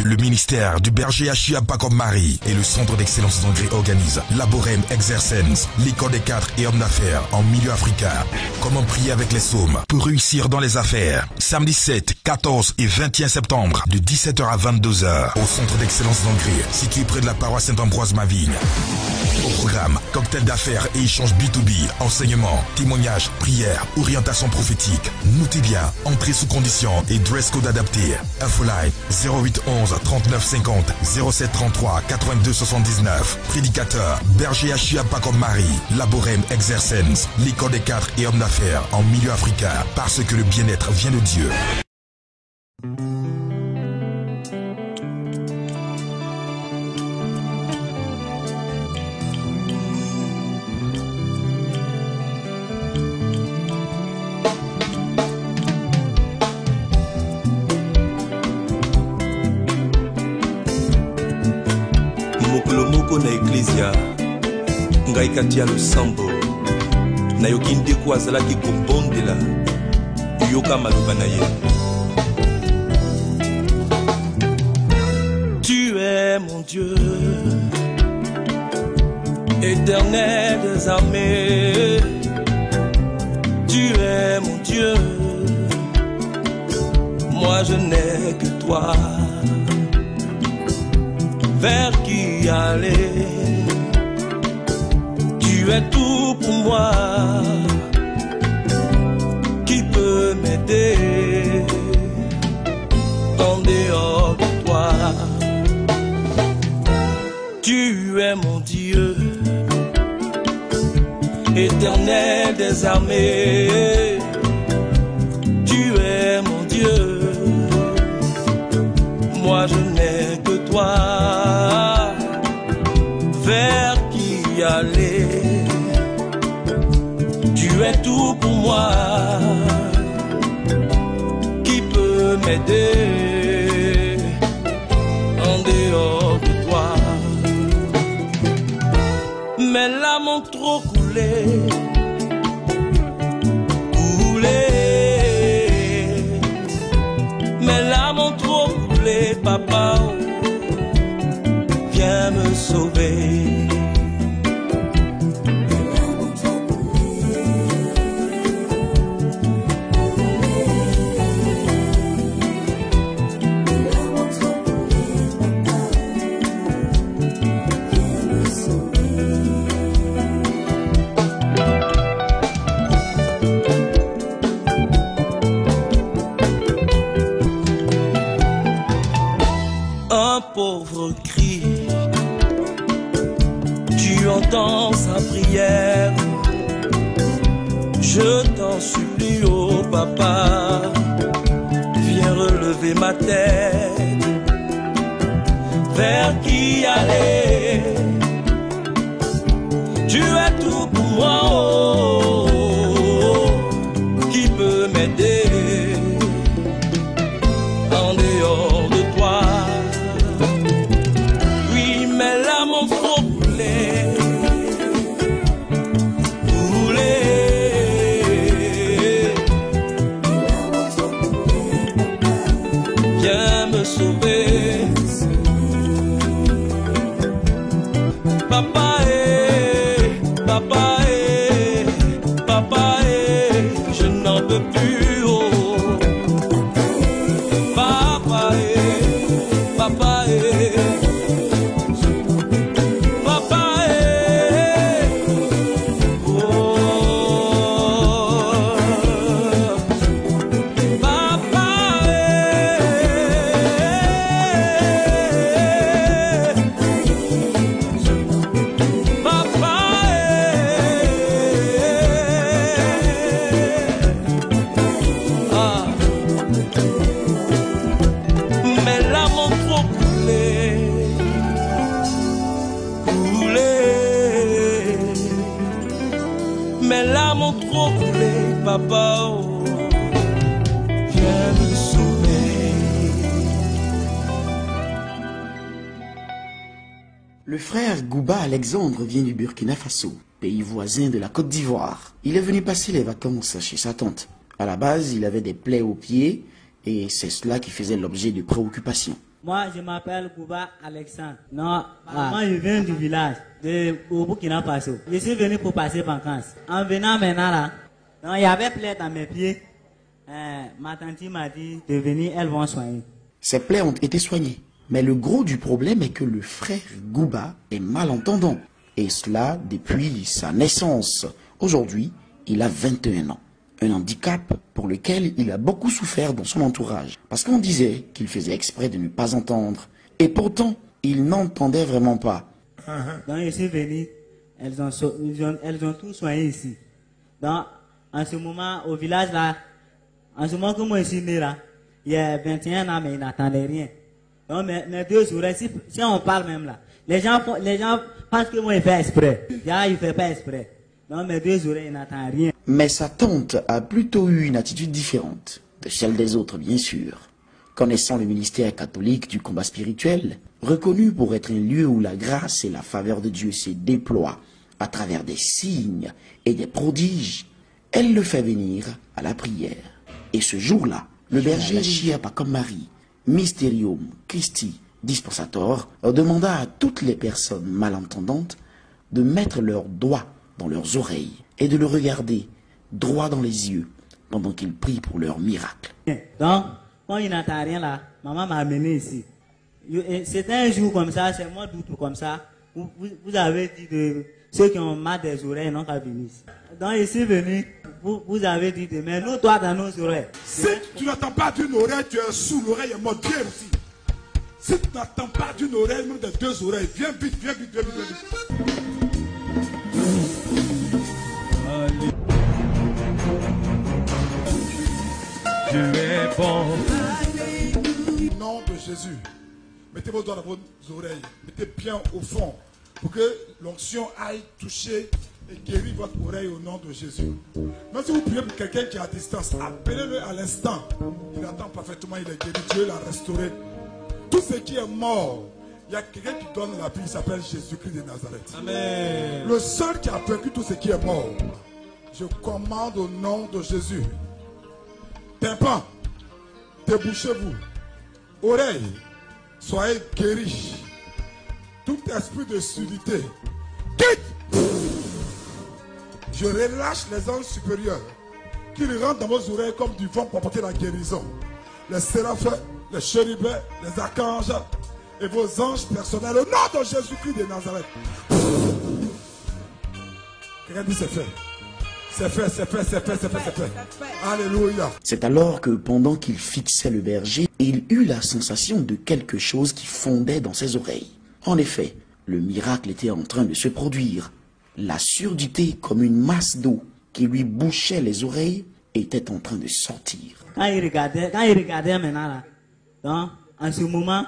Le ministère du berger Achia Pakom Marie et le centre d'excellence d'André organisent Laborem Exercens, l'école des cadres et hommes d'affaires en milieu africain. Comment prier avec les psaumes pour réussir dans les affaires. Samedi 7, 14 et 21 septembre de 17h à 22h au centre d'excellence d'André, situé près de la paroisse Saint-Ambroise-Mavigne. Au programme, cocktail d'affaires et échange B2B, enseignement, témoignages, prières, orientation prophétique. Notez bien, entrée sous condition et dress code adapté. Infoline 0811 39 50 07 33 82 79. Prédicateur Berger Achia Pakom Marie, Laborem Exercens, l'école des cadres et hommes d'affaires en milieu africain, parce que le bien-être vient de Dieu. Na Ecclesia ngai kati ya losambo nayoki ndeko azalaki kobondela yoka maloba na ye. Tu es mon Dieu, éternel des armées. Tu es mon Dieu, moi je n'ai que toi. Vers qui aller? Tu es tout pour moi. Qui peut m'aider en dehors de toi? Tu es mon Dieu, éternel des armées. Tu es mon Dieu, moi je n'ai que toi. Vers qui aller? Tu es tout pour moi. Qui peut m'aider en dehors de toi? Mes larmes ont trop coulé, mes larmes ont trop coulé, papa. Viens me sauver. Un pauvre cri, tu entends sa prière. Je t'en supplie, oh papa, viens relever ma tête. Vers qui aller? Tu es tout pour moi, oh, qui peut m'aider en dehors de toi? Oui, mes larmes ont trop coulé, viens me sauver. Papa, papa, papa, je n'en peux plus, oh. Papa, papa, mes larmes ont trop coulé, papa, oh, viens me sauver. Le frère Gouba Alexandre vient du Burkina Faso, pays voisin de la Côte d'Ivoire. Il est venu passer les vacances chez sa tante. À la base, il avait des plaies aux pieds et c'est cela qui faisait l'objet de préoccupations. Moi, je m'appelle Gouba Alexandre. Non, moi, je viens du village, au Burkina Faso. Je suis venu pour passer vacances. En venant maintenant là, il y avait plaie dans mes pieds. Ma tante m'a dit de venir, elles vont soigner. Ces plaies ont été soignées. Mais le gros du problème est que le frère Gouba est malentendant. Et cela depuis sa naissance. Aujourd'hui, il a 21 ans. Un handicap pour lequel il a beaucoup souffert dans son entourage. Parce qu'on disait qu'il faisait exprès de ne pas entendre. Et pourtant, il n'entendait vraiment pas. Donc je suis venu, elles ont tout soigné ici. Donc en ce moment, au village là, en ce moment que moi je suis né là, il y a 21 ans, mais il n'attendait rien. Donc mes deux oreilles, si on parle même là, les gens pensent que moi je fais exprès. Il ne fait pas exprès. Donc mes deux oreilles n'attendent rien. Mais sa tante a plutôt eu une attitude différente de celle des autres, bien sûr. Connaissant le ministère catholique du combat spirituel, reconnu pour être un lieu où la grâce et la faveur de Dieu se déploient à travers des signes et des prodiges, elle le fait venir à la prière. Et ce jour-là, le berger Chia Pacom Marie, Mysterium Christi Dispensator, demanda à toutes les personnes malentendantes de mettre leurs doigts dans leurs oreilles et de le regarder droit dans les yeux pendant qu'ils prient pour leur miracle. Donc, quand il n'entend rien là, maman m'a amené ici. C'était un jour comme ça, c'est moi d'août comme ça. Vous avez dit de ceux qui ont mal des oreilles n'ont qu'à venir ici. Donc, je suis venu, vous avez dit de mettre nos doigts dans nos oreilles. Si tu n'entends pas d'une oreille, tu es sous l'oreille et morte, viens aussi. Si tu n'entends pas d'une oreille, même des deux oreilles, viens vite, viens vite, viens vite, viens vite. Dieu est bon. Au nom de Jésus, mettez vos doigts dans vos oreilles, mettez bien au fond pour que l'onction aille toucher et guérir votre oreille au nom de Jésus. Même si vous priez pour quelqu'un qui est à distance, appelez-le à l'instant. Il entend parfaitement, il est guéri, Dieu l'a restauré. Tout ce qui est mort, il y a quelqu'un qui donne la vie, il s'appelle Jésus-Christ de Nazareth. Amen. Le seul qui a vaincu tout ce qui est mort. Je commande au nom de Jésus. Tympan, débouchez-vous. Oreilles, soyez guéris. Tout esprit de surdité, quitte. Je relâche les anges supérieurs qui rentrent dans vos oreilles comme du vent pour apporter la guérison. Les séraphins, les chérubins, les archanges et vos anges personnels au nom de Jésus-Christ de Nazareth. Quelqu'un dit c'est fait. C'est fait, c'est fait, c'est fait, c'est fait, c'est fait. Alléluia. C'est alors que pendant qu'il fixait le berger, il eut la sensation de quelque chose qui fondait dans ses oreilles. En effet, le miracle était en train de se produire. La surdité, comme une masse d'eau qui lui bouchait les oreilles, était en train de sortir. Quand il regardait maintenant là, donc en ce moment,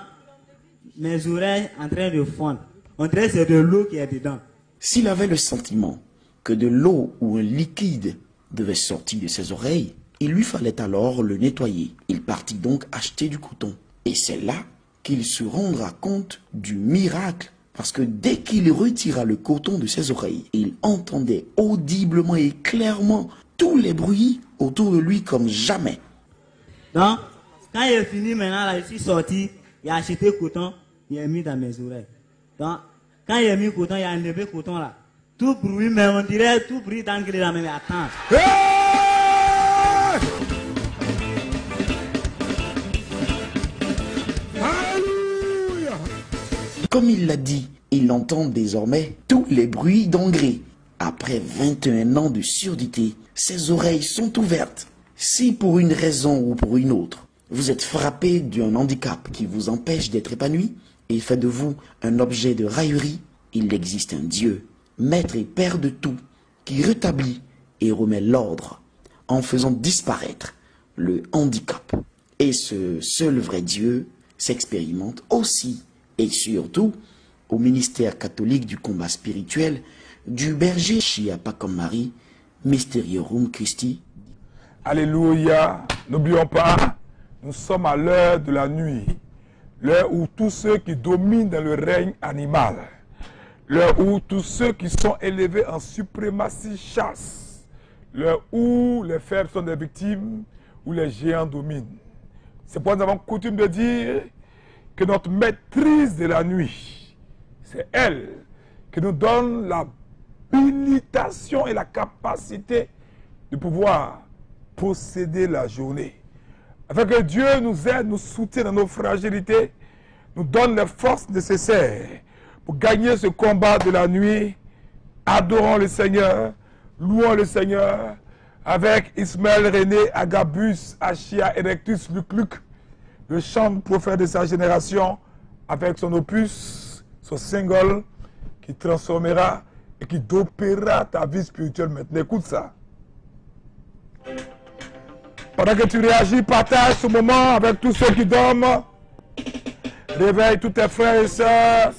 mes oreilles en train de fondre. On dirait que c'est de l'eau qui est dedans. S'il avait le sentiment que de l'eau ou un liquide devait sortir de ses oreilles, il lui fallait alors le nettoyer. Il partit donc acheter du coton. Et c'est là qu'il se rendra compte du miracle, parce que dès qu'il retira le coton de ses oreilles, il entendait audiblement et clairement tous les bruits autour de lui comme jamais. Donc, quand il est fini maintenant, là, je suis sorti, il a acheté le coton, il a mis dans mes oreilles. Donc, quand il a mis le coton, il a enlevé le coton là. Tout bruit, mais on dirait tout bruit d'anglais là, mais attends. Hey! Alléluia! Comme il l'a dit, il entend désormais tous les bruits d'engrais. Après 21 ans de surdité, ses oreilles sont ouvertes. Si pour une raison ou pour une autre, vous êtes frappé d'un handicap qui vous empêche d'être épanoui et fait de vous un objet de raillerie, il existe un Dieu, Maître et Père de tout, qui rétablit et remet l'ordre en faisant disparaître le handicap. Et ce seul vrai Dieu s'expérimente aussi et surtout au ministère catholique du combat spirituel du berger Chia Pacom Marie, Mysterium Christi. Alléluia. N'oublions pas, nous sommes à l'heure de la nuit, l'heure où tous ceux qui dominent dans le règne animal, l'heure où tous ceux qui sont élevés en suprématie chassent, l'heure où les faibles sont des victimes, où les géants dominent. C'est pourquoi nous avons coutume de dire que notre maîtrise de la nuit, c'est elle qui nous donne l'habilitation et la capacité de pouvoir posséder la journée. Afin que Dieu nous aide, nous soutienne dans nos fragilités, nous donne les forces nécessaires pour gagner ce combat de la nuit. Adorons le Seigneur, louons le Seigneur avec Ismaël René, Agabus, Achia, Erectus, Luc, le chant prophète de sa génération, avec son opus, son single qui transformera et qui dopera ta vie spirituelle maintenant. Écoute ça. Pendant que tu réagis, partage ce moment avec tous ceux qui dorment. Réveille tous tes frères et sœurs.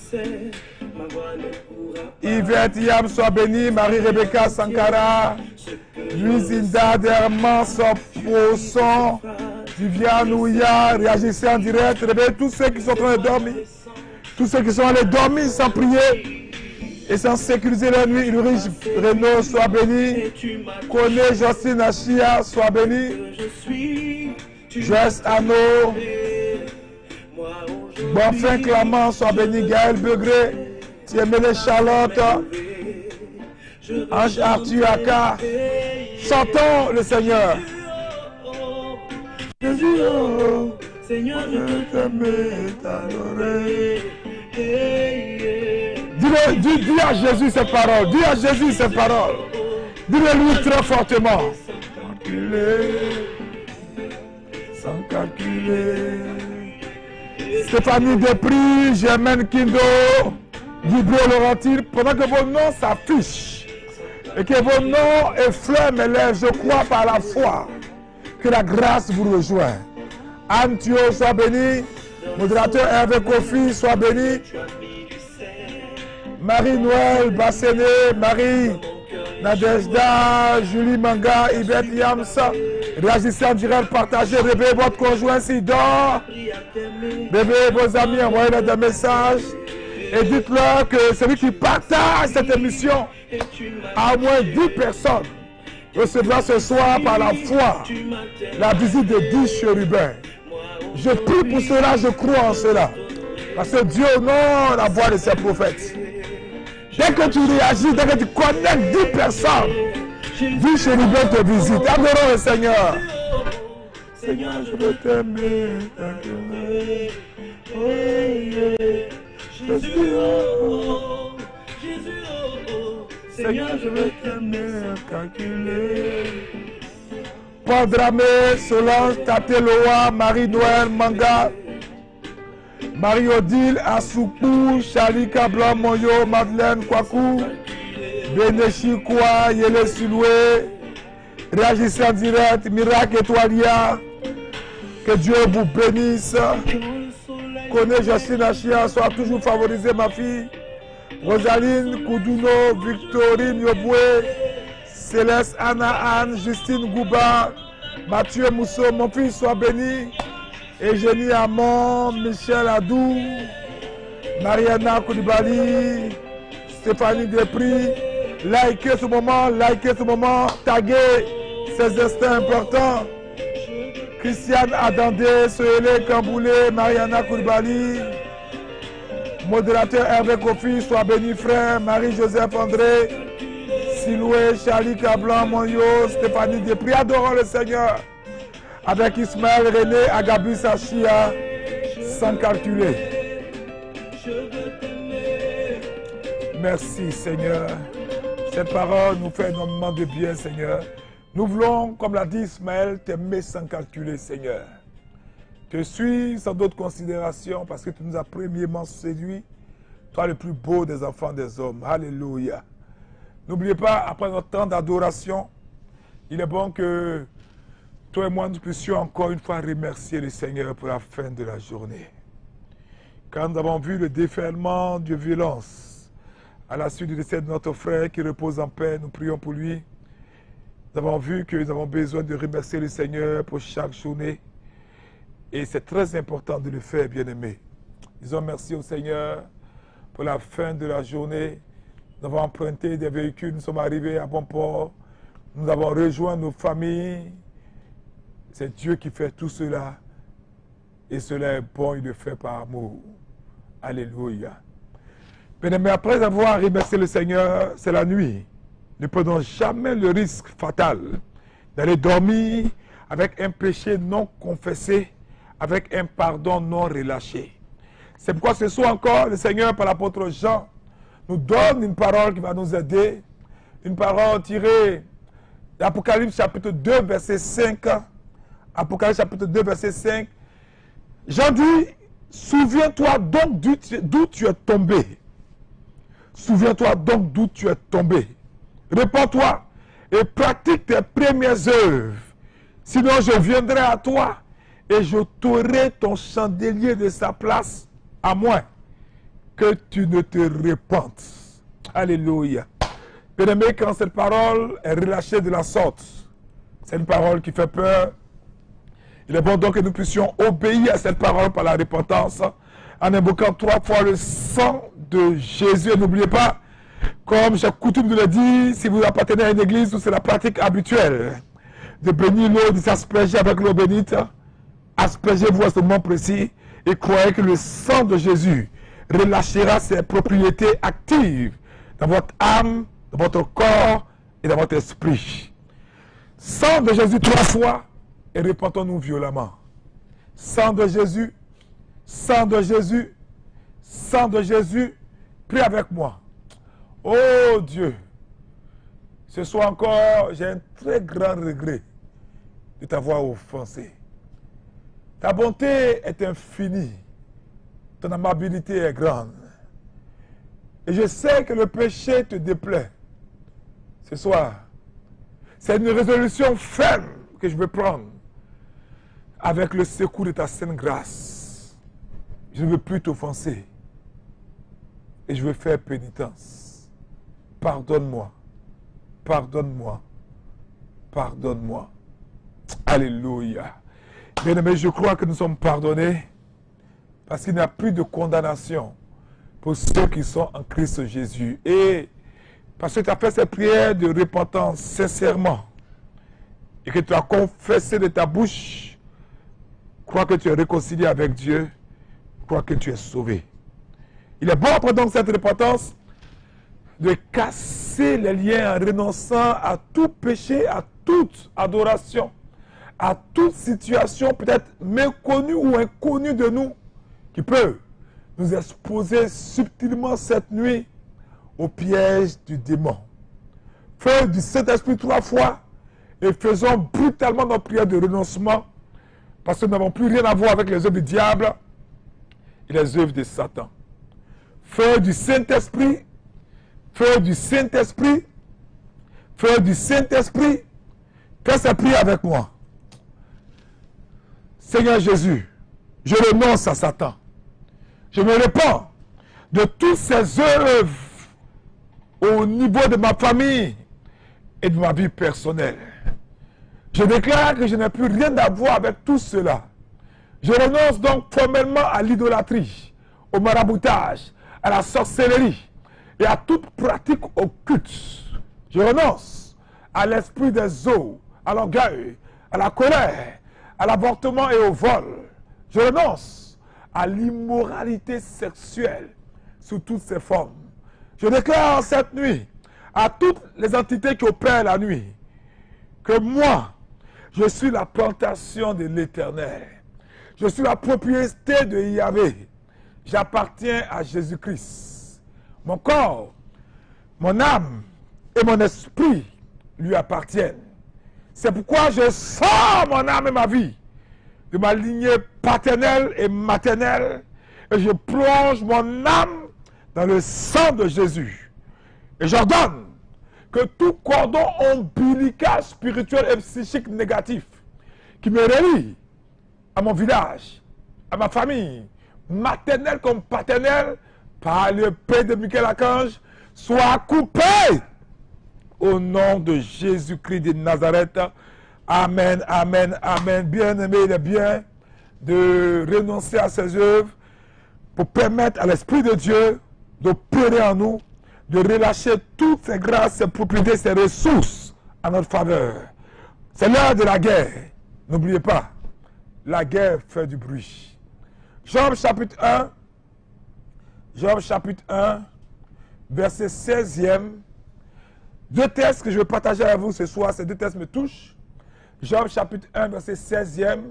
Yvette Yam, sois bénie. Marie-Rebecca Sankara. Luisinda Derman, Soposon. Viviane Ouya, réagissez en direct. Réveille tous ceux qui sont en train de dormir. Tous ceux qui sont allés dormir sans prier et sans sécuriser la nuit. Ulrich Renaud, sois béni. Koné Justine Achia, sois béni. Joyce Anno. Bonfin Clamant, sois béni. Gaël Begré. Tiemele Charlotte. Ange Arthur Aka. Chantons le Seigneur. Jésus, oh, Seigneur, je veux t'aimer, t'adorer. Dis à Jésus ces paroles. Dis à Jésus ces paroles. Dis-le-lui très fortement. Sans calculer. Sans calculer. Stéphanie Despris, Germaine Kindo, Guido Laurentine, pendant que vos noms s'affichent et que vos noms effleurent mes lèvres, je crois par la foi que la grâce vous rejoint. Anne Thio, sois béni. Modérateur Hervé Kofi, sois béni. Marie-Noël Basséné, Marie Nadejda, Julie Manga, Yvette Yamsa. Réagissez en direct, partagez, réveillez votre conjoint s'il dort. Réveillez vos amis, envoyez-leur des messages. Et dites-leur que celui qui partage cette émission à au moins 10 personnes recevra ce soir par la foi la visite de 10 chérubins. Je prie pour cela, je crois en cela. Parce que Dieu honore la voix de ses prophètes. Dès que tu réagis, dès que tu connectes 10 personnes, 10 chérubins te visitent. Adorons le Seigneur. Seigneur, je veux t'aimer, t'aimer. Oh, yeah. Jésus, oh, Jésus, oh, Seigneur, je veux t'aimer, calculer. Paul Dramé, Solange, Tateloa, Marie-Noël, Manga, Marie-Odile, Assoupou, Charlie Kablan, Moyo, Madeleine, Kwaku, Benechi Kwa, Yele Siloué, réagissez en direct, Miracle Étoilia, que Dieu vous bénisse. Connais Justine Achia, sois toujours favorisée, ma fille. Rosaline Koudouno, Victorine Yoboué, Céleste Anna Anne, Justine Gouba, Mathieu Mousseau, mon fils, sois béni. Eugénie Amon, Michel Adou, Mariana Koulibaly, Stéphanie Despris. Likez ce moment, taguez ces instants importants. Christiane Adandé, Soele Kamboulé, Mariana Koulibaly. Modérateur Hervé Kofi, sois béni frère. Marie-Joseph André, Siloué, Charlie Kablan, Monyo, Stéphanie Despris. Adorons le Seigneur. Avec Ismaël René, Agabus Achia, sans calculer. Merci Seigneur. Cette parole nous fait énormément de bien Seigneur. Nous voulons, comme l'a dit Ismaël, t'aimer sans calculer Seigneur. Te suis sans d'autres considérations parce que tu nous as premièrement séduit. Toi le plus beau des enfants des hommes. Alléluia. N'oubliez pas, après notre temps d'adoration, il est bon que toi et moi, nous puissions encore une fois remercier le Seigneur pour la fin de la journée. Quand nous avons vu le déferlement de violence à la suite du décès de notre frère qui repose en paix, nous prions pour lui. Nous avons vu que nous avons besoin de remercier le Seigneur pour chaque journée. Et c'est très important de le faire, bien-aimés. Disons merci au Seigneur pour la fin de la journée. Nous avons emprunté des véhicules, nous sommes arrivés à bon port. Nous avons rejoint nos familles. C'est Dieu qui fait tout cela. Et cela est bon, il le fait par amour. Alléluia. Mais après avoir remercié le Seigneur, c'est la nuit. Ne prenons jamais le risque fatal d'aller dormir avec un péché non confessé, avec un pardon non relâché. C'est pourquoi ce soir encore, le Seigneur, par l'apôtre Jean, nous donne une parole qui va nous aider. Une parole tirée d'Apocalypse chapitre 2, verset 5. Apocalypse chapitre 2, verset 5. Jean dit, souviens-toi donc d'où tu es tombé. Souviens-toi donc d'où tu es tombé. Répands-toi et pratique tes premières œuvres. Sinon, je viendrai à toi et je t'aurai ton chandelier de sa place, à moins que tu ne te répandes. Alléluia. Bien-aimé, quand cette parole est relâchée de la sorte, c'est une parole qui fait peur. Il est bon donc que nous puissions obéir à cette parole par la repentance, en invoquant 3 fois le sang de Jésus. Et n'oubliez pas, comme j'ai coutume de le dire, si vous appartenez à une église où c'est la pratique habituelle de bénir l'eau, de s'asperger avec l'eau bénite, aspergez-vous à ce moment précis et croyez que le sang de Jésus relâchera ses propriétés actives dans votre âme, dans votre corps et dans votre esprit. Sang de Jésus 3 fois et répandons-nous violemment. Sang de Jésus, sang de Jésus, sang de Jésus, prie avec moi. Oh Dieu, ce soir encore, j'ai un très grand regret de t'avoir offensé. Ta bonté est infinie, ton amabilité est grande. Et je sais que le péché te déplaît. Ce soir, c'est une résolution ferme que je veux prendre avec le secours de ta sainte grâce. Je ne veux plus t'offenser et je veux faire pénitence. Pardonne-moi, pardonne-moi, pardonne-moi. Alléluia. Bien-aimés, je crois que nous sommes pardonnés parce qu'il n'y a plus de condamnation pour ceux qui sont en Christ Jésus. Et parce que tu as fait cette prière de repentance sincèrement et que tu as confessé de ta bouche, crois que tu es réconcilié avec Dieu, crois que tu es sauvé. Il est bon après donc cette repentance de casser les liens en renonçant à tout péché, à toute adoration, à toute situation peut-être méconnue ou inconnue de nous qui peut nous exposer subtilement cette nuit au piège du démon. Feu du Saint-Esprit 3 fois et faisons brutalement notre prière de renoncement parce que nous n'avons plus rien à voir avec les œuvres du diable et les œuvres de Satan. Feu du Saint-Esprit, feu du Saint-Esprit, feu du Saint-Esprit, fais cette prière avec moi. Seigneur Jésus, je renonce à Satan. Je me répands de toutes ces œuvres au niveau de ma famille et de ma vie personnelle. Je déclare que je n'ai plus rien à voir avec tout cela. Je renonce donc formellement à l'idolâtrie, au maraboutage, à la sorcellerie et à toute pratique occulte. Je renonce à l'esprit des eaux, à l'orgueil, à la colère, à l'avortement et au vol. Je renonce à l'immoralité sexuelle sous toutes ses formes. Je déclare cette nuit à toutes les entités qui opèrent la nuit que moi, je suis la plantation de l'Éternel. Je suis la propriété de Yahvé. J'appartiens à Jésus-Christ. Mon corps, mon âme et mon esprit lui appartiennent. C'est pourquoi je sors mon âme et ma vie de ma lignée paternelle et maternelle et je plonge mon âme dans le sang de Jésus. Et j'ordonne que tout cordon ombilical, spirituel et psychique négatif qui me relie à mon village, à ma famille, maternelle comme paternelle, par le Père de Michel Archange, soit coupé au nom de Jésus-Christ de Nazareth. Amen, amen, amen. Bien-aimé, il est bien de renoncer à ses œuvres pour permettre à l'Esprit de Dieu d'opérer en nous, de relâcher toutes ses grâces, ses propriétés, ses ressources à notre faveur. C'est l'heure de la guerre. N'oubliez pas, la guerre fait du bruit. Job chapitre 1. Job chapitre 1, verset 16e. Deux textes que je vais partager avec vous ce soir. Ces deux textes me touchent. Job chapitre 1, verset 16e.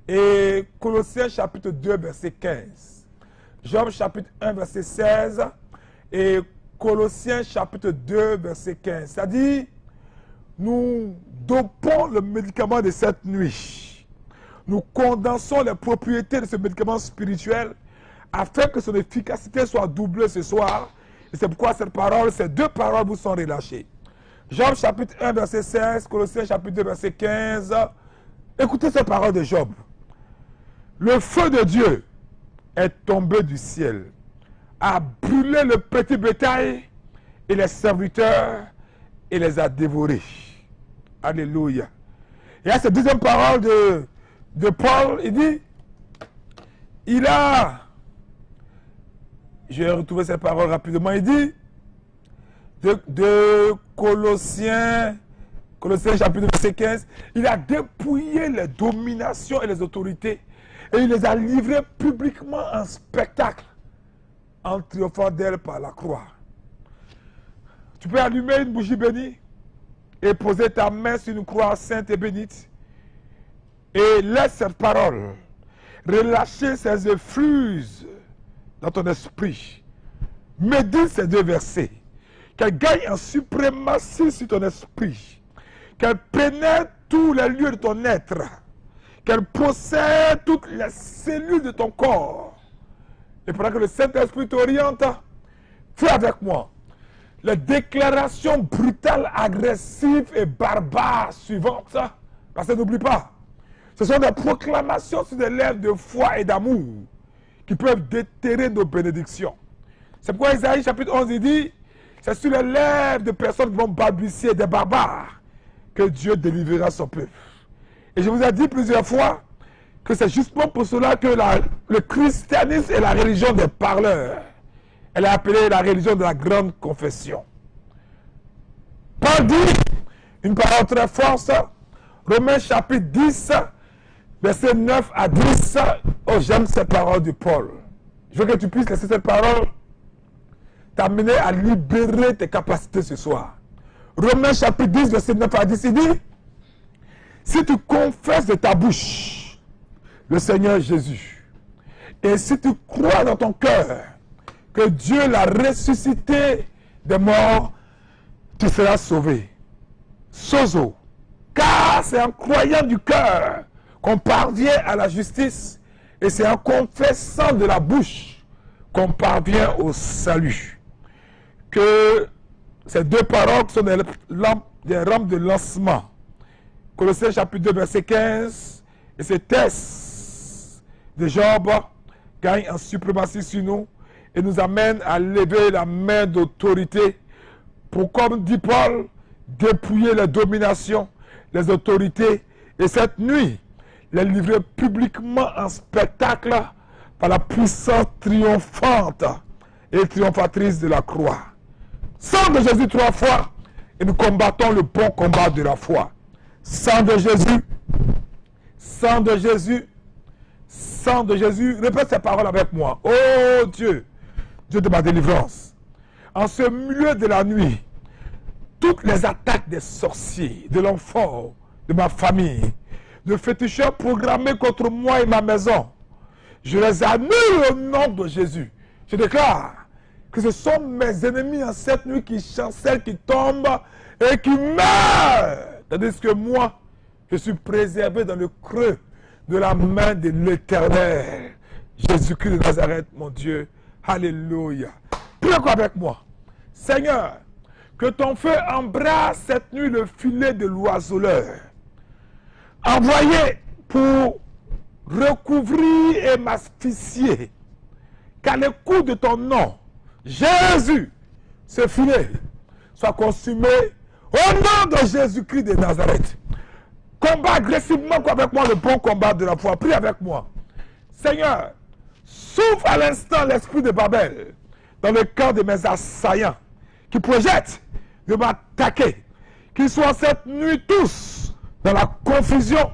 Et Colossiens chapitre 2, verset 15. Job chapitre 1, verset 16. Et Colossiens chapitre 2, verset 15. C'est-à-dire, nous dopons le médicament de cette nuit. Nous condensons les propriétés de ce médicament spirituel afin que son efficacité soit doublée ce soir. Et c'est pourquoi ces deux paroles vous sont relâchées. Job chapitre 1, verset 16, Colossiens chapitre 2, verset 15. Écoutez ces paroles de Job. Le feu de Dieu est tombé du ciel, a brûlé le petit bétail et les serviteurs et les a dévorés. Alléluia. Et à cette deuxième parole de Paul, il dit, je vais retrouver cette parole rapidement, il dit, de Colossiens chapitre verset 15, il a dépouillé les dominations et les autorités et il les a livrées publiquement en spectacle en triomphant d'elles par la croix. Tu peux allumer une bougie bénie et poser ta main sur une croix sainte et bénite et laisse cette parole relâcher ses effluves dans ton esprit. Médite ces deux versets. Qu'elle gagne en suprématie sur ton esprit. Qu'elle pénètre tous les lieux de ton être. Qu'elle possède toutes les cellules de ton corps. Et pendant que le Saint-Esprit t'oriente, fais avec moi les déclarations brutales, agressives et barbares suivantes. Parce que n'oublie pas, ce sont des proclamations sur des lèvres de foi et d'amour qui peuvent déterrer nos bénédictions. C'est pourquoi Isaïe chapitre 11 il dit, c'est sur les lèvres de personnes qui vont balbutier, des barbares, que Dieu délivrera son peuple. Et je vous ai dit plusieurs fois que c'est justement pour cela que le christianisme est la religion des parleurs. Elle est appelée la religion de la grande confession. Paul dit, une parole très forte, Romains chapitre 10, verset 9 à 10. Oh, j'aime cette parole de Paul. Je veux que tu puisses laisser cette parole t'amener à libérer tes capacités ce soir. Romains chapitre 10, verset 9 à 10, il dit, si tu confesses de ta bouche le Seigneur Jésus, et si tu crois dans ton cœur que Dieu l'a ressuscité des morts, tu seras sauvé. Sozo. Car c'est en croyant du cœur qu'on parvient à la justice, et c'est en confessant de la bouche qu'on parvient au salut. Que ces deux paroles sont des rampes de lancement. Colossiens chapitre 2, verset 15, et ces tests de Job gagnent en suprématie sur nous et nous amènent à lever la main d'autorité pour, comme dit Paul, dépouiller les dominations, les autorités, et cette nuit, les livrer publiquement en spectacle par la puissance triomphante et triomphatrice de la croix. Sang de Jésus 3 fois, et nous combattons le bon combat de la foi. Sang de Jésus, sang de Jésus, sang de Jésus. Répète ces paroles avec moi. Oh Dieu, Dieu de ma délivrance. En ce milieu de la nuit, toutes les attaques des sorciers, de l'enfant, de ma famille, de féticheurs programmés contre moi et ma maison, je les annule au nom de Jésus. Je déclare que ce sont mes ennemis en cette nuit qui chancellent, qui tombent et qui meurent. Tandis que moi, je suis préservé dans le creux de la main de l'Éternel. Jésus-Christ de Nazareth, mon Dieu. Alléluia. Prie avec moi. Seigneur, que ton feu embrasse cette nuit le filet de l'oiseleur. Envoyé pour recouvrir et m'asphyxier. Qu'à l'écoute de ton nom, Jésus, ce filet soit consumé au nom de Jésus-Christ de Nazareth. Combat agressivement avec moi le bon combat de la foi. Prie avec moi. Seigneur, souffle à l'instant l'esprit de Babel dans le cœur de mes assaillants qui projettent de m'attaquer. Qu'ils soient cette nuit tous dans la confusion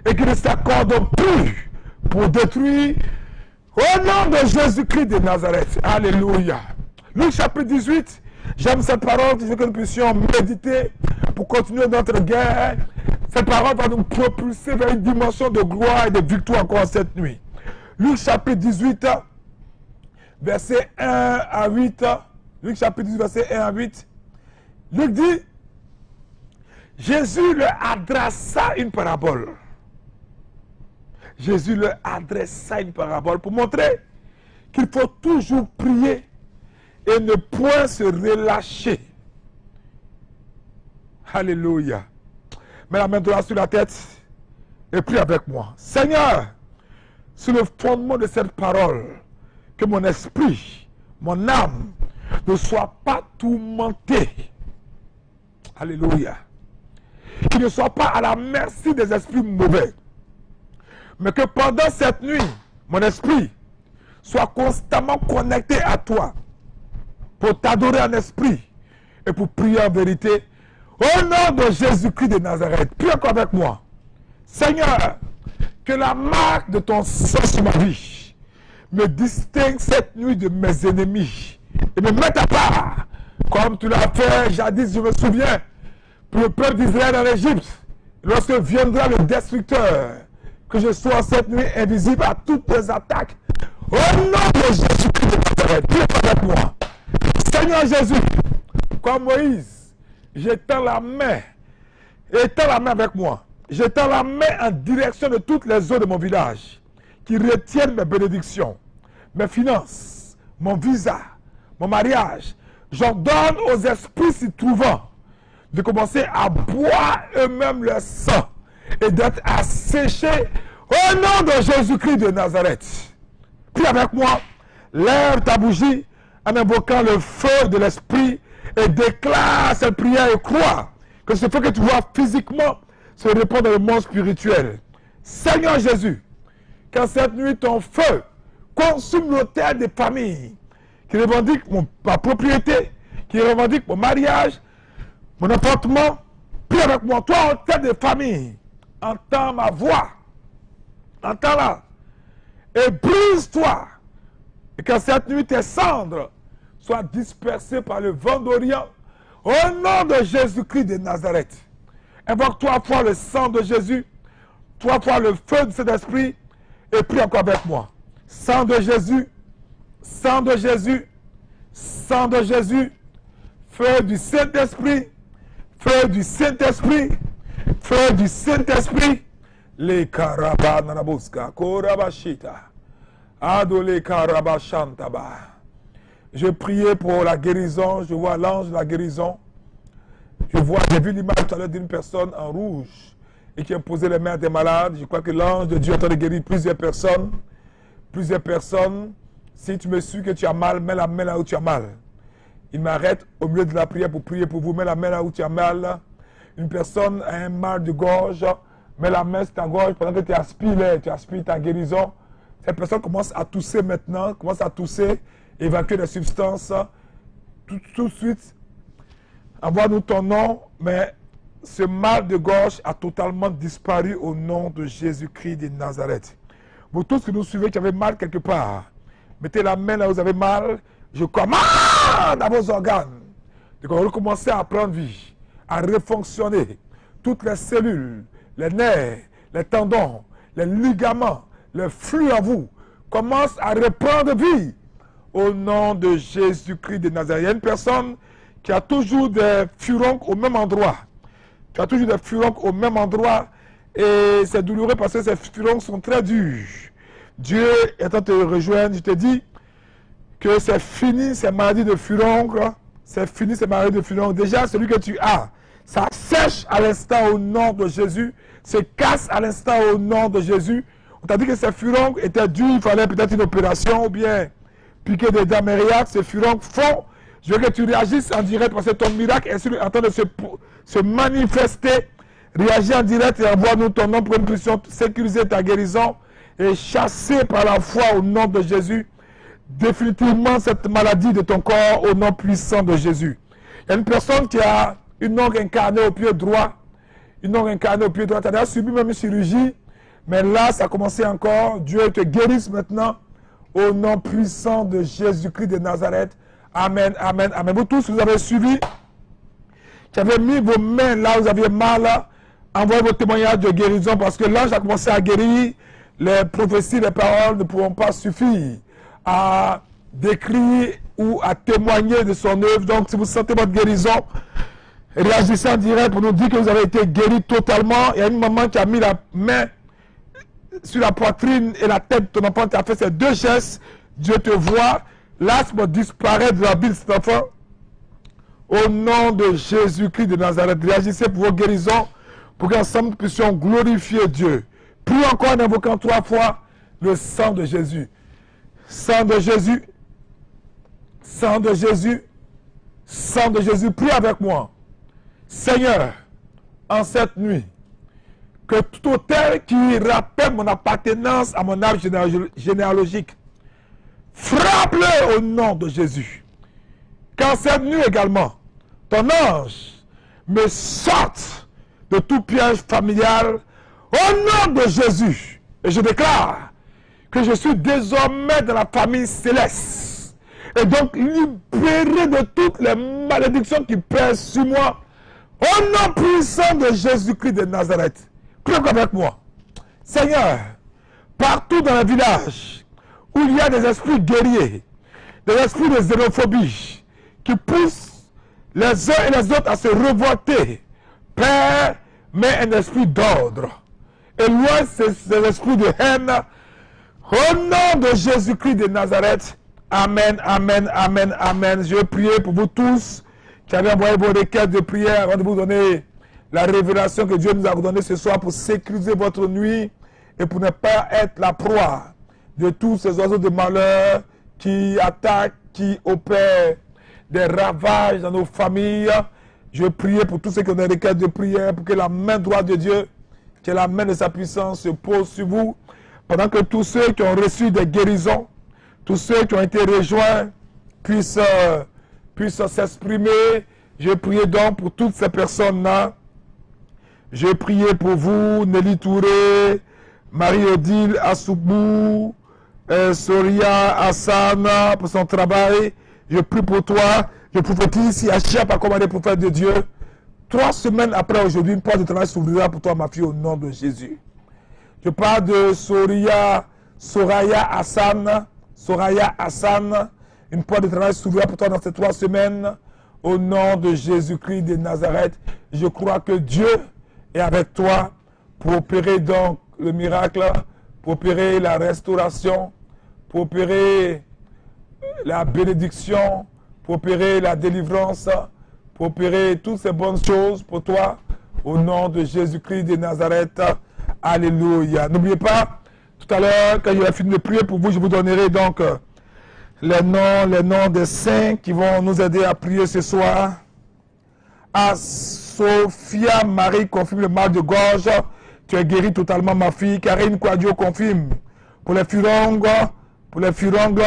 et qu'ils ne s'accordent plus pour détruire Au nom de Jésus-Christ de Nazareth. Alléluia. Luc chapitre 18. J'aime cette parole. Je veux que nous puissions méditer pour continuer notre guerre. Cette parole va nous propulser vers une dimension de gloire et de victoire encore cette nuit. Luc chapitre 18, verset 1 à 8. Luc chapitre 18, verset 1 à 8. Luc dit, Jésus leur adressa une parabole. Jésus leur adressa une parabole pour montrer qu'il faut toujours prier et ne point se relâcher. Alléluia. Mets la main droite sur la tête et prie avec moi. Seigneur, sur le fondement de cette parole, que mon esprit, mon âme ne soit pas tourmenté. Alléluia. Qu'il ne soit pas à la merci des esprits mauvais. Mais que pendant cette nuit, mon esprit soit constamment connecté à toi pour t'adorer en esprit et pour prier en vérité. Au nom de Jésus-Christ de Nazareth, prie encore avec moi. Seigneur, que la marque de ton sang sur ma vie me distingue cette nuit de mes ennemis et me mette à part, comme tu l'as fait jadis, je me souviens, pour le peuple d'Israël en Égypte, lorsque viendra le destructeur, que je sois cette nuit invisible à toutes les attaques. Au nom de Jésus-Christ de Nazareth, prie avec moi. Seigneur Jésus, comme Moïse, j'étends la main avec moi. J'étends la main en direction de toutes les eaux de mon village qui retiennent mes bénédictions, mes finances, mon visa, mon mariage. J'ordonne aux esprits s'y trouvant de commencer à boire eux-mêmes leur sang et d'être asséchés au nom de Jésus-Christ de Nazareth. Prie avec moi, lève ta bougie en invoquant le feu de l'esprit et déclare cette prière et crois que ce feu que tu vois physiquement se répand dans le monde spirituel. Seigneur Jésus, quand cette nuit ton feu consume l'autel des familles qui revendiquent ma propriété, qui revendiquent mon mariage, mon appartement, prie avec moi, toi autel des familles, entends ma voix, entends-la et brise-toi, et que cette nuit tes cendres soient dispersées par le vent d'Orient au nom de Jésus-Christ de Nazareth. Invoque 3 fois le sang de Jésus, 3 fois le feu de cet esprit et prie encore avec moi. Sang de Jésus, sang de Jésus, sang de Jésus, feu du Saint-Esprit, feu du Saint-Esprit, feu du Saint-Esprit. Les karabananabuska, korabashita, adole karabashantaba. Je priais pour la guérison, je vois l'ange de la guérison. J'ai vu l'image tout à l'heure d'une personne en rouge et qui a posé les mains à des malades. Je crois que l'ange de Dieu est en train de guérir plusieurs personnes. Plusieurs personnes. Si tu me suis que tu as mal, mets la main là où tu as mal. Il m'arrête au milieu de la prière pour prier pour vous. Mets la main là où tu as mal. Une personne a un mal de gorge. Mets la main sur ta gorge pendant que tu aspires ta guérison. Cette personne commence à tousser maintenant, commence à tousser, évacuer des substances. Tout de suite, envoie-nous ton nom, mais ce mal de gorge a totalement disparu au nom de Jésus-Christ de Nazareth. Vous tous qui nous suivez, qui avez mal quelque part, mettez la main là où vous avez mal. Je commande à vos organes de recommencer à prendre vie, à refonctionner. Toutes les cellules, les nerfs, les tendons, les ligaments, le flux en vous commencent à reprendre vie au nom de Jésus-Christ de Nazareth. Il y a une personne qui a toujours des furoncles au même endroit. Tu as toujours des furoncles au même endroit et c'est douloureux parce que ces furoncles sont très durs. Dieu est en train de te rejoindre. Je te dis que c'est fini ces maladies de furoncles. C'est fini ces maladies de furoncles. Déjà, celui que tu as, ça sèche à l'instant au nom de Jésus. Se casse à l'instant au nom de Jésus. On t'a dit que ces furoncles étaient durs. Il fallait peut-être une opération ou bien piquer des damériaques. Ces furoncles font. Je veux que tu réagisses en direct parce que ton miracle est en train de se manifester. Réagis en direct et envoie-nous ton nom pour une puissance sécuriser ta guérison et chasser par la foi au nom de Jésus définitivement cette maladie de ton corps au nom puissant de Jésus. Il y a une personne qui a une ongle incarnée au pied droit. Une ongle incarnée au pied droit. Tu as déjà subi même une chirurgie, mais là ça a commencé encore. Dieu te guérisse maintenant Au nom puissant de Jésus-Christ de Nazareth. Amen, amen, amen. Vous tous, vous avez suivi, qui avez mis vos mains là où vous aviez mal, envoyez vos témoignages de guérison parce que l'ange a commencé à guérir. Les prophéties, les paroles ne pourront pas suffire à décrire ou à témoigner de son œuvre. Donc, si vous sentez votre guérison, réagissez en direct pour nous dire que vous avez été guéri totalement. Il y a une maman qui a mis la main sur la poitrine et la tête de ton enfant qui a fait ces deux gestes. Dieu te voit. L'asthme disparaît de la vie de cet enfant. Au nom de Jésus-Christ de Nazareth, réagissez pour vos guérisons, pour qu'ensemble nous puissions glorifier Dieu. Prie encore en invoquant 3 fois le sang de Jésus. Sang de Jésus. Sang de Jésus. Sang de Jésus. Prie avec moi. Seigneur, en cette nuit, que tout autel qui rappelle mon appartenance à mon arbre généalogique, frappe-le au nom de Jésus. Qu'en cette nuit également, ton ange me sorte de tout piège familial au nom de Jésus. Et je déclare que je suis désormais dans la famille céleste. Et donc libéré de toutes les malédictions qui pèsent sur moi. Au nom puissant de Jésus-Christ de Nazareth. Prie avec moi. Seigneur, partout dans le village où il y a des esprits guerriers, des esprits de xénophobie qui poussent les uns et les autres à se révolter, Père, mets un esprit d'ordre. Et loin ces esprits de haine. Au nom de Jésus-Christ de Nazareth. Amen, amen, amen, amen. Je vais prier pour vous tous qui avez envoyé vos requêtes de prière avant de vous donner la révélation que Dieu nous a donnée ce soir pour sécuriser votre nuit et pour ne pas être la proie de tous ces oiseaux de malheur qui attaquent, qui opèrent des ravages dans nos familles. Je prie pour tous ceux qui ont des requêtes de prière pour que la main droite de Dieu, que la main de sa puissance se pose sur vous, pendant que tous ceux qui ont reçu des guérisons, tous ceux qui ont été rejoints puissent s'exprimer. Je prie donc pour toutes ces personnes-là. Je prie pour vous, Nelly Touré, Marie-Odile Assoubou, Soria Hassan, pour son travail. Je prie pour toi. Je prophétise ici à Chia, par commandé prophète de Dieu. 3 semaines après aujourd'hui, une porte de travail s'ouvrira pour toi, ma fille, au nom de Jésus. Je parle de Soraya Hassan. Soraya Hassan, une porte de travail s'ouvrira pour toi dans ces 3 semaines. Au nom de Jésus-Christ de Nazareth, je crois que Dieu est avec toi pour opérer donc le miracle, pour opérer la restauration, pour opérer la bénédiction, pour opérer la délivrance, pour opérer toutes ces bonnes choses pour toi. Au nom de Jésus-Christ de Nazareth. Alléluia. N'oubliez pas, tout à l'heure, quand j'aurai fini de prier pour vous, je vous donnerai donc les noms des saints qui vont nous aider à prier ce soir. À Sophia Marie confirme le mal de gorge. Tu es guérie totalement, ma fille. Karine Quadio confirme. Pour les furoncles, pour les furoncles,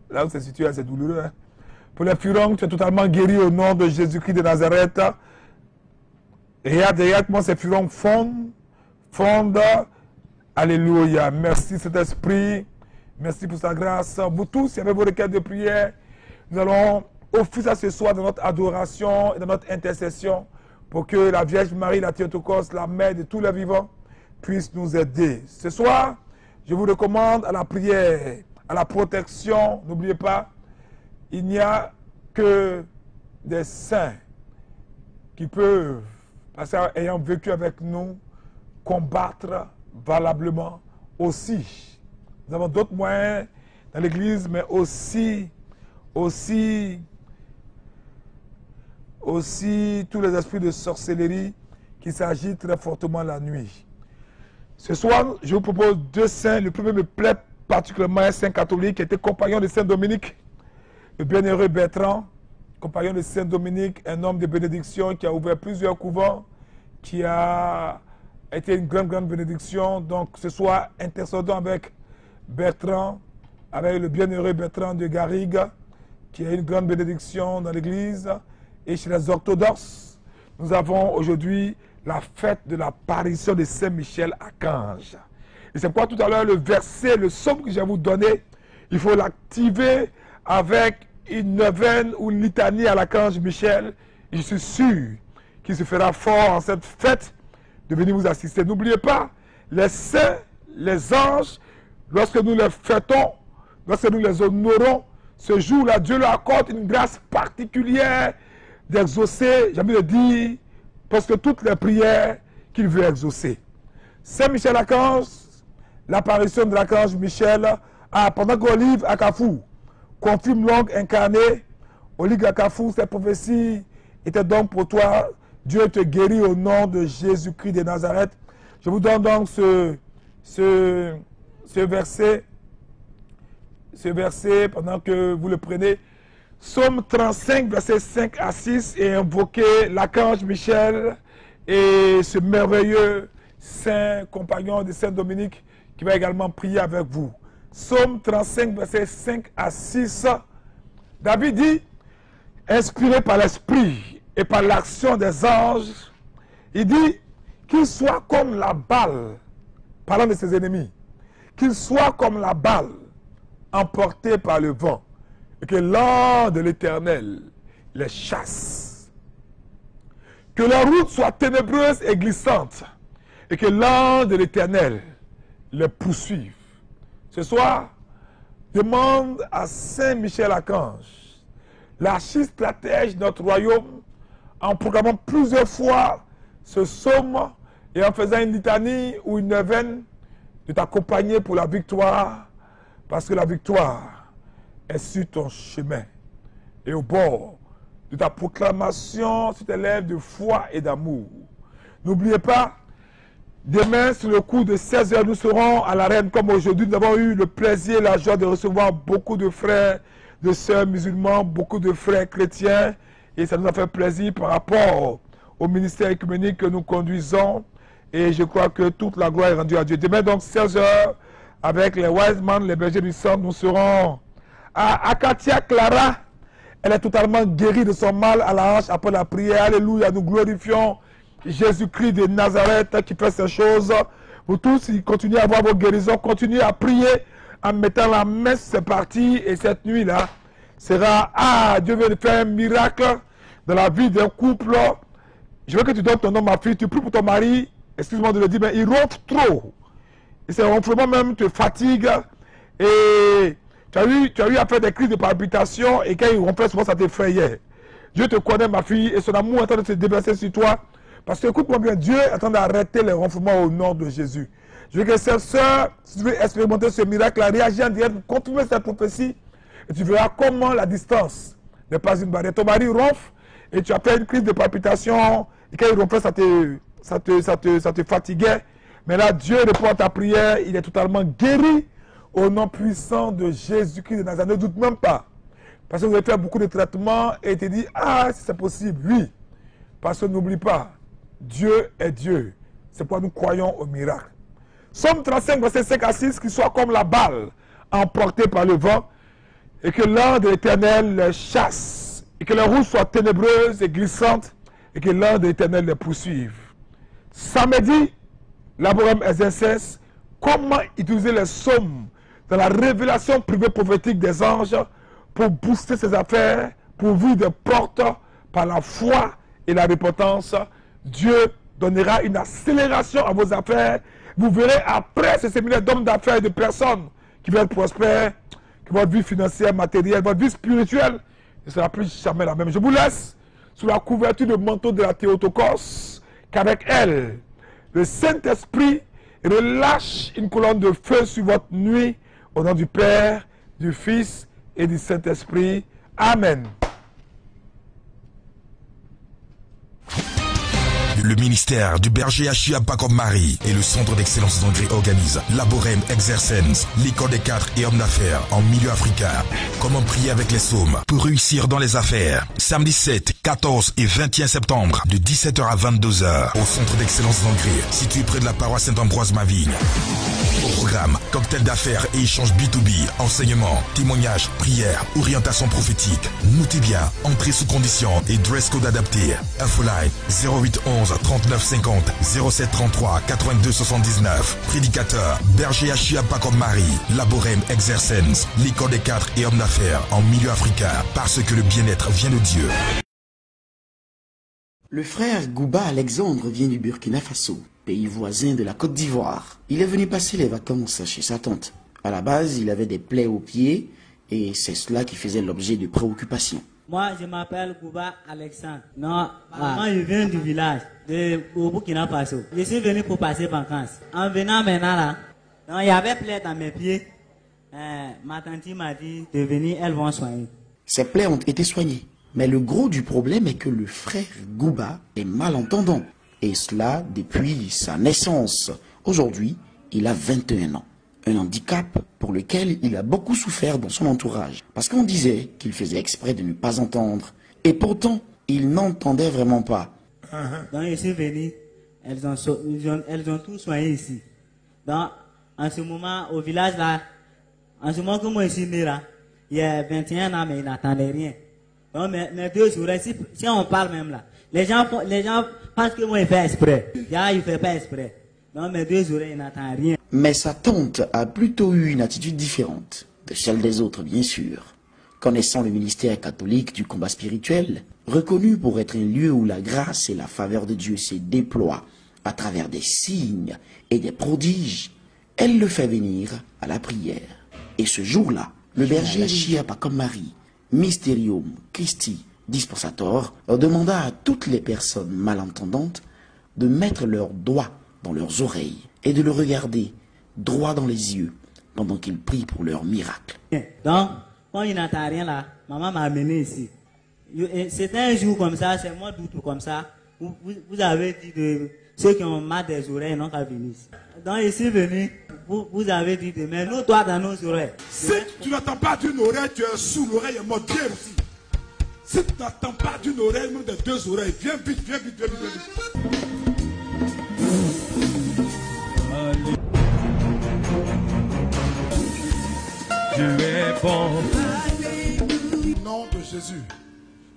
là où c'est situé, c'est douloureux. Hein? Pour les furoncles, tu es totalement guéri au nom de Jésus-Christ de Nazareth. Regarde comment ces furoncles fondent. Alléluia. Merci Saint-Esprit. Merci pour sa grâce. Vous tous, si vous avez vos requêtes de prière, nous allons offrir ça ce soir dans notre adoration et dans notre intercession pour que la Vierge Marie, la Théotokos, la mère de tous les vivants, puisse nous aider. Ce soir, je vous recommande à la prière, à la protection. N'oubliez pas, il n'y a que des saints qui peuvent, parce qu'ayant vécu avec nous, combattre valablement aussi. Nous avons d'autres moyens dans l'Église, mais aussi tous les esprits de sorcellerie qui s'agitent très fortement la nuit. Ce soir, je vous propose 2 saints. Le premier me plaît particulièrement, un saint catholique qui était compagnon de Saint Dominique, le bienheureux Bertrand, compagnon de Saint Dominique, un homme de bénédiction qui a ouvert plusieurs couvents, qui a été une grande bénédiction. Donc ce soir, intercédons avec Bertrand, avec le bienheureux Bertrand de Garrigue, qui a une grande bénédiction dans l'Église. Et chez les orthodoxes, nous avons aujourd'hui la fête de l'apparition de Saint Michel Archange. Et c'est pourquoi tout à l'heure, le verset, le psaume que je vais vous donner, il faut l'activer avec une neuvaine ou une litanie à l'archange Michel. Et je suis sûr qu'il se fera fort en cette fête de venir vous assister. N'oubliez pas, les saints, les anges, lorsque nous les fêtons, lorsque nous les honorons, ce jour-là, Dieu leur accorde une grâce particulière d'exaucer, j'ai envie de dire, parce que toutes les prières qu'il veut exaucer. Saint Michel Archange, l'apparition de l'archange Michel, pendant qu'Olive à Kafou confirme l'ongle incarné, Olive à Kafou, cette prophétie était donc pour toi. Dieu te guérit au nom de Jésus-Christ de Nazareth. Je vous donne donc ce verset pendant que vous le prenez. Psaume 35, versets 5 à 6, et invoquez l'archange Michel et ce merveilleux saint compagnon de Saint Dominique qui va également prier avec vous. Psaume 35, versets 5 à 6. David dit, inspiré par l'esprit et par l'action des anges, il dit qu'il soit comme la balle, parlant de ses ennemis, qu'il soit comme la balle emportée par le vent, et que l'ange de l'Éternel les chasse. Que leur route soit ténébreuse et glissante, et que l'ange de l'Éternel les poursuive. Ce soir, demande à Saint Michel Archange, l'archistratège de notre royaume, en proclamant plusieurs fois ce psaume et en faisant une litanie ou une neuvaine, de t'accompagner pour la victoire, parce que la victoire est sur ton chemin. Et au bord de ta proclamation sur tes lèvres de foi et d'amour. N'oubliez pas, demain, sur le coup de 16 h, nous serons à l'arène comme aujourd'hui. Nous avons eu le plaisir et la joie de recevoir beaucoup de frères, de sœurs musulmans, beaucoup de frères chrétiens. Et ça nous a fait plaisir par rapport au ministère œcuménique que nous conduisons. Et je crois que toute la gloire est rendue à Dieu. Demain, donc, 16 h, avec les wise men, les bergers du sang, nous serons à Akatia Clara. Elle est totalement guérie de son mal à la hanche après la prière. Alléluia, nous glorifions Jésus-Christ de Nazareth qui fait ces choses. Vous tous, continuez à avoir vos guérisons, continuez à prier en mettant la messe, c'est parti. Et cette nuit-là sera, Dieu veut faire un miracle dans la vie d'un couple. Je veux que tu donnes ton nom, ma fille, tu pries pour ton mari, excuse-moi de le dire, mais il ronfle trop. Et ces ronflements même te fatiguent. Et tu as eu à faire des crises de palpitation, et quand il ronflait, souvent ça t'effrayait. Dieu te connaît, ma fille, et son amour est en train de se déverser sur toi. Parce que, écoute-moi bien, Dieu est en train d'arrêter les ronflements au nom de Jésus. Je veux que cette soeur, si tu veux expérimenter ce miracle, réagis en direct, confirmer cette prophétie, et tu verras comment la distance n'est pas une barrière. Ton mari ronfle, et tu as fait une crise de palpitation, et quand il ronflait, ça te fatiguait. Mais là, Dieu répond à ta prière, il est totalement guéri au nom puissant de Jésus-Christ de Nazareth. Ne doute même pas. Parce que vous avez fait beaucoup de traitements, et il te dit, si c'est possible, oui. Parce que n'oublie pas, Dieu est Dieu. C'est pourquoi nous croyons au miracle. Psaume 35, verset 5 à 6, qu'il soit comme la balle emportée par le vent, et que l'ange de l'Éternel les chasse, et que les routes soient ténébreuses et glissantes, et que l'ange de l'Éternel les poursuive. Samedi, Laborem exercice, comment utiliser les psaumes dans la révélation privée prophétique des anges pour booster ses affaires, pour ouvrir des portes par la foi et la repentance. Dieu donnera une accélération à vos affaires. Vous verrez après ce séminaire d'hommes d'affaires et de personnes qui vont être prospères, que votre vie financière, matérielle, votre vie spirituelle ne sera plus jamais la même. Je vous laisse sous la couverture de manteau de la Théotokos, qu'avec elle, le Saint-Esprit relâche une colonne de feu sur votre nuit, au nom du Père, du Fils et du Saint-Esprit. Amen. Le ministère du berger Achia Pakom Marie et le centre d'excellence d'André organisent Laborem Exercens, l'école des 4 et hommes d'affaires en milieu africain. Comment prier avec les psaumes pour réussir dans les affaires. Samedi 7, 14 et 21 septembre de 17 h à 22 h au centre d'excellence d'André, situé près de la paroisse Saint-Ambroise-Mavigne. Au programme programme, cocktail d'affaires et échanges B2B, enseignement, témoignages, prières, orientation prophétique. Notez bien, entrée sous condition et dress code adapté. Infoline 0811 39 50 07 33 82 79. Prédicateur, Berger Achia Pakom Marie, Laborem Exercens, l'école des 4 et hommes d'affaires en milieu africain, parce que le bien-être vient de Dieu. Le frère Gouba Alexandre vient du Burkina Faso, pays voisin de la Côte d'Ivoire. Il est venu passer les vacances chez sa tante. À la base, il avait des plaies aux pieds et c'est cela qui faisait l'objet de préoccupations. Moi, je m'appelle Gouba Alexandre. Non, moi, je viens du village au Burkina Faso. Je suis venu pour passer vacances. En venant maintenant là, non, il y avait plaies dans mes pieds. Ma tante m'a dit de venir, elles vont soigner. Ces plaies ont été soignées. Mais le gros du problème est que le frère Gouba est malentendant. Et cela depuis sa naissance. Aujourd'hui, il a 21 ans. Un handicap pour lequel il a beaucoup souffert dans son entourage. Parce qu'on disait qu'il faisait exprès de ne pas entendre. Et pourtant, il n'entendait vraiment pas. Donc je suis venu, elles ont tout soigné ici. Donc en ce moment, au village là, en ce moment que moi je suis né là, il y a 21 ans, mais il n'attendait rien. Donc mes deux oreilles, si on parle même là, les gens pensent que moi je fais exprès. Là, il ne fait pas exprès. Donc mes deux oreilles, ils n'attendent rien. Mais sa tante a plutôt eu une attitude différente de celle des autres, bien sûr. Connaissant le ministère catholique du combat spirituel, reconnu pour être un lieu où la grâce et la faveur de Dieu se déploient à travers des signes et des prodiges, elle le fait venir à la prière. Et ce jour-là, le berger Achia Pakom Marie, Mysterium Christi Dispensator, demanda à toutes les personnes malentendantes de mettre leurs doigts dans leurs oreilles et de le regarder droit dans les yeux pendant qu'ils prient pour leur miracle. Donc, quand il n'entend rien là, maman m'a amené ici. C'était un jour comme ça, c'est moi d'août comme ça, vous avez dit de ceux qui ont mal des oreilles n'ont qu'à venir ici. Donc je suis venu, vous avez dit de mettre nos doigts dans nos oreilles. Si tu n'entends pas d'une oreille, tu es sous l'oreille est morte. Viens aussi. Si tu n'entends pas d'une oreille, même des deux oreilles, viens vite, viens vite, viens vite, viens vite. Dieu est bon. Au nom de Jésus,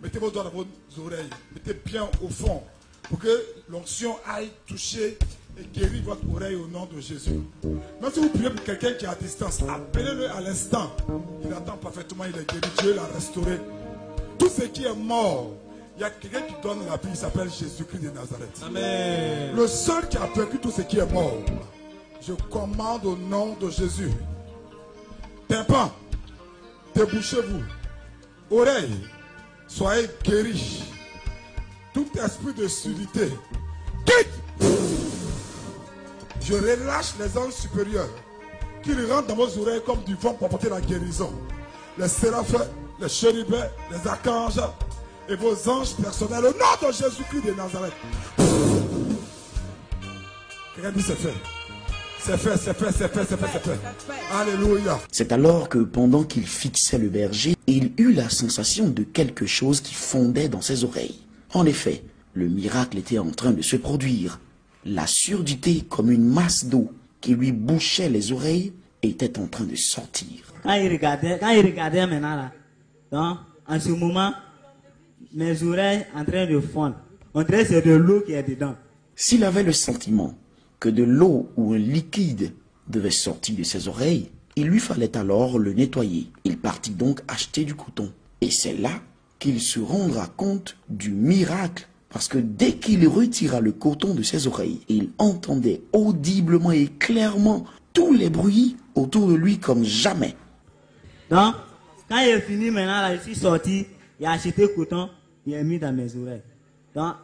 mettez vos doigts dans vos oreilles, mettez bien au fond pour que l'onction aille toucher et guérir votre oreille au nom de Jésus. Même si vous priez pour quelqu'un qui est à distance, appelez-le à l'instant. Il attend parfaitement, il est guéri, Dieu l'a restauré. Tout ce qui est mort, il y a quelqu'un qui donne la vie, il s'appelle Jésus-Christ de Nazareth. Amen. Le seul qui a vaincu tout ce qui est mort. Je commande au nom de Jésus. Tympan, débouchez-vous. Oreilles, soyez guéris. Tout esprit de surdité, quitte. Je relâche les anges supérieurs qui rentrent dans vos oreilles comme du vent pour apporter la guérison. Les séraphins, les chérubins, les archanges et vos anges personnels au nom de Jésus-Christ de Nazareth. Quelqu'un dit c'est fait. C'est fait, c'est fait, c'est fait, c'est fait, c'est fait. Alléluia. C'est alors que pendant qu'il fixait le berger, il eut la sensation de quelque chose qui fondait dans ses oreilles. En effet, le miracle était en train de se produire. La surdité, comme une masse d'eau qui lui bouchait les oreilles, était en train de sortir. Quand il regardait maintenant là, donc en ce moment, mes oreilles en train de fondre. On dirait que c'est de l'eau qui est dedans. S'il avait le sentiment que de l'eau ou un liquide devait sortir de ses oreilles, il lui fallait alors le nettoyer. Il partit donc acheter du coton. Et c'est là qu'il se rendra compte du miracle, parce que dès qu'il retira le coton de ses oreilles, il entendait audiblement et clairement tous les bruits autour de lui comme jamais. Donc, quand il est fini maintenant, là, je suis sorti, il a acheté le coton, il a mis dans mes oreilles. Donc,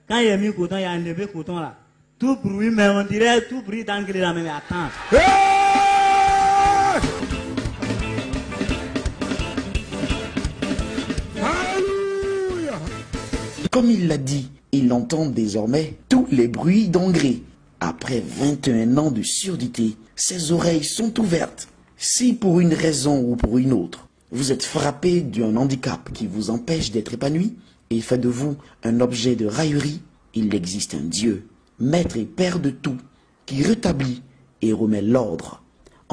quand il a mis le coton, il a enlevé le coton là. Tout bruit, mais on dirait tout bruit d'anglais là, mais attends. Hey! Alléluia! Comme il l'a dit, il entend désormais tous les bruits d'engrais. Après 21 ans de surdité, ses oreilles sont ouvertes. Si pour une raison ou pour une autre, vous êtes frappé d'un handicap qui vous empêche d'être épanoui et fait de vous un objet de raillerie, il existe un Dieu, Maître et Père de tout, qui rétablit et remet l'ordre.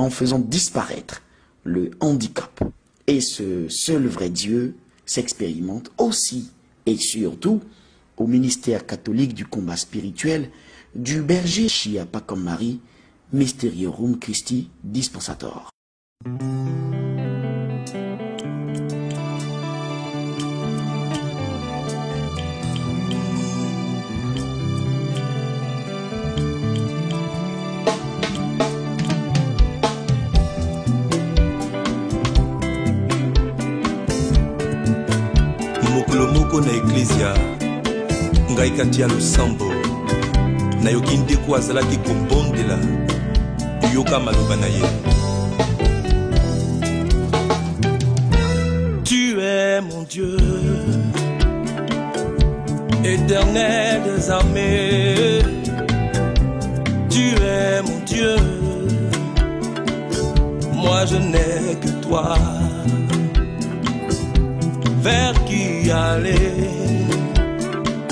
en faisant disparaître le handicap. Et ce seul vrai Dieu s'expérimente aussi et surtout au ministère catholique du combat spirituel du berger Chia Pacom Marie, Mysteriorum Christi Dispensator. Moko na Ecclesia ngai kati ya losambo nayoki ndeko azalaki kobondela yoka maloba na ye. Tu es mon Dieu, éternel des armées. Tu es mon Dieu, moi je n'ai que toi. Vers qui aller?